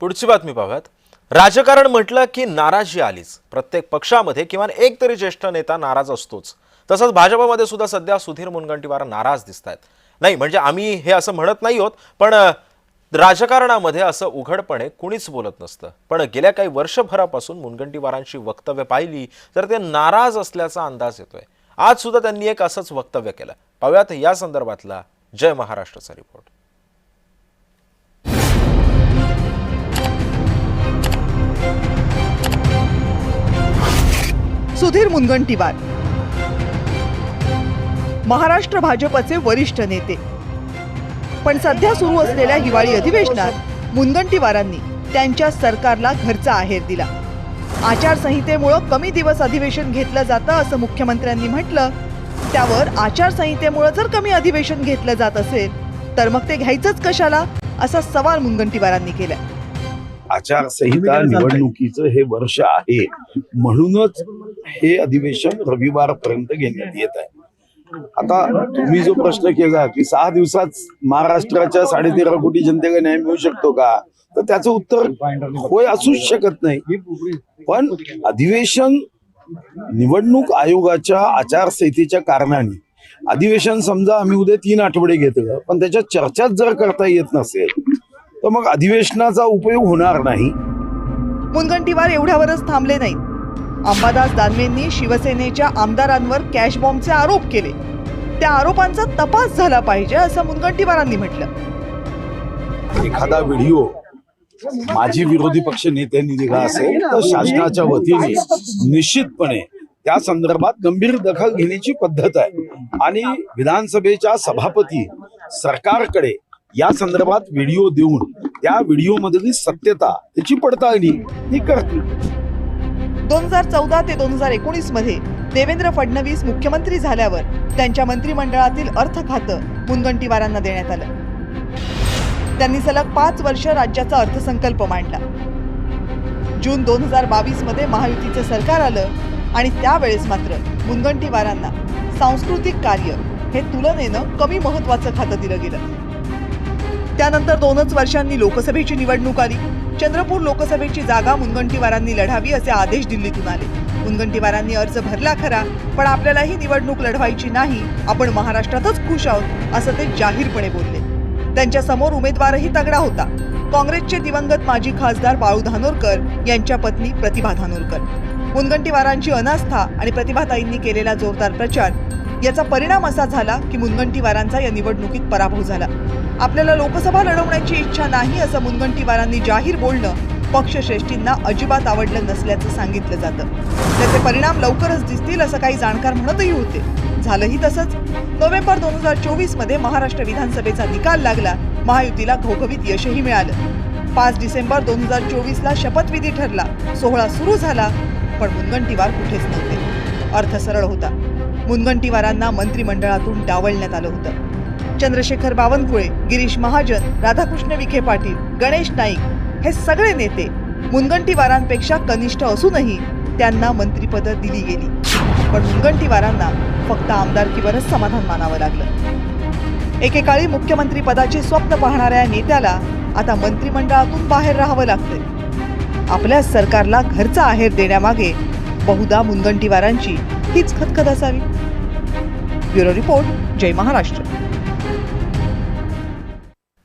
पुढची बातमी पाहूयात। राजकारण म्हटलं की नाराजी आलीच। प्रत्येक पक्षामध्ये किमान एक तरी ज्येष्ठ नेता नाराज असतोच। तसंच भाजपमध्ये सुद्धा सध्या सुधीर मुनगंटीवार नाराज दिसतात। नाही म्हणजे आम्ही हे असं म्हणत नाही आहोत, पण राजकारणामध्ये असं उघडपणे कुणीच बोलत नसतं। पण गेल्या काही वर्षभरापासून मुनगंटीवारांची वक्तव्य पाहिली तर ते नाराज असल्याचा अंदाज येतोय। आज सुद्धा त्यांनी एक असंच वक्तव्य केलं। पाहूयात या संदर्भातला जय महाराष्ट्रचा रिपोर्ट। सुधीर मुनगंटीवार महाराष्ट्र भाजपचे वरिष्ठ नेते। पण सध्या सुरू असलेल्या हिवाळी अधिवेशनात मुनगंटीवारांनी त्यांच्या सरकारला घरचा आहेर दिला। आचारसंहितेमुळे कमी दिवस अधिवेशन घेतलं जातं असं मुख्यमंत्र्यांनी म्हटलं। त्यावर आचारसंहितेमुळे जर कमी अधिवेशन घेतलं जात असेल तर मग ते घ्यायचंच कशाला असा सवाल मुनगंटीवारांनी केला। आचारसंहिता निवडणुकीचं हे वर्ष आहे म्हणूनच हे अधिवेशन रविवारपर्यंत घेण्यात येत आहे। आता तुम्ही जो प्रश्न केला की 6 दिवसात महाराष्ट्राच्या 13.5 कोटी जनतेला न्याय मिळू शकतो का, तर त्याचं उत्तर होय असूच शकत नाही। पण अधिवेशन निवडणूक आयोगाच्या आचारसंहितेच्या कारणाने अधिवेशन समजा आम्ही उद्या 3 आठवडे घेतलं पण त्याच्या चर्चाच जर करता येत नसेल तर मग अधिवेशनाचा उपयोग होणार नाही। मुनगंटीवार एवढ्यावरच थांबले नाहीत। अंबादास दानवेंनी शिवसेनेच्या आमदारांवर कॅश बॉम्बचे आरोप केले। त्या आरोपांचा तपास झाला पाहिजे असं मुनगंटीवारांनी म्हटलं। एखादा व्हिडिओ माजी विरोधी पक्ष नेत्यांनी दिला असेल तर शासनाच्या वतीने निश्चितपणे त्या संदर्भात गंभीर दखल घेण्याची पद्धत आहे आणि विधानसभेच्या सभापती सरकारकडे या संदर्भात व्हिडिओ देऊन त्या व्हिडिओ मधली सत्यता त्याची पडताळणी ही करतील। 2014 ते 2019 मध्ये देवेंद्र फडणवीस मुख्यमंत्री झाल्यावर त्यांच्या मंत्रिमंडळातील अर्थ खातं मुनगंटीवारांना देण्यात आलं। त्यांनी सलग 5 वर्ष राज्याचा अर्थसंकल्प मांडला। जून 2022 मध्ये महायुतीचं सरकार आलं आणि त्यावेळेस मात्र मुनगंटीवारांना सांस्कृतिक कार्य हे तुलनेनं कमी महत्त्वाचं खातं दिलं गेलं। त्यानंतर 2च वर्षांनी लोकसभेची निवडणूक आली। चंद्रपूर लोकसभेची जागा मुनगंटीवारांनी लढावी असे आदेश दिल्लीतून आले। मुनगंटीवारांनी अर्ज भरला खरा, पण आपल्याला ही निवडणूक लढवायची नाही, आपण महाराष्ट्रातच खुश आहोत असं ते जाहीरपणे बोलले। त्यांच्या समोर उमेदवारही तगडा होता। काँग्रेसचे दिवंगत माजी खासदार बाळू धानोरकर यांच्या पत्नी प्रतिभा धानोरकर। मुनगंटीवारांची अनास्था आणि प्रतिभाताईंनी केलेला जोरदार प्रचार याचा परिणाम असा झाला की मुनगंटीवारांचा या निवडणुकीत पराभव झाला। आपल्याला लोकसभा लढवण्याची इच्छा नाही असं मुनगंटीवारांनी जाहीर बोलणं पक्षश्रेष्ठींना अजिबात आवडलं नसल्याचं सांगितलं जातं। त्याचे परिणाम लवकरच दिसतील असं काही जाणकार म्हणतही होते। झालंही तसंच। नोव्हेंबर 2024 मध्ये महाराष्ट्र विधानसभेचा निकाल लागला। महायुतीला घवघवीत यशही मिळालं। 5 डिसेंबर 2024 ला शपथविधी ठरला। सोहळा सुरू झाला, पण मुनगंटीवार कुठेच नव्हते। अर्थ सरळ होता। मुनगंटीवारांना मंत्रिमंडळातून डावलण्यात आलं होतं। चंद्रशेखर बावनकुळे, गिरीश महाजन, राधाकृष्ण विखे पाटील, गणेश नाईक हे सगळे नेते मुनगंटीवारांपेक्षा कनिष्ठ असूनही त्यांना मंत्रिपद दिली गेली। पण मुनगंटीवारांना फक्त आमदारकीवरच समाधान मानावं लागलं। एकेकाळी मुख्यमंत्री पदाचे स्वप्न पाहणाऱ्या नेत्याला आता मंत्रिमंडळातून बाहेर राहावं लागतंय। आपल्या सरकारला घरचा आहेर देण्यामागे बहुधा मुनगंटीवारांची हीच खतखत असावी। ब्युरो रिपोर्ट, जय महाराष्ट्र।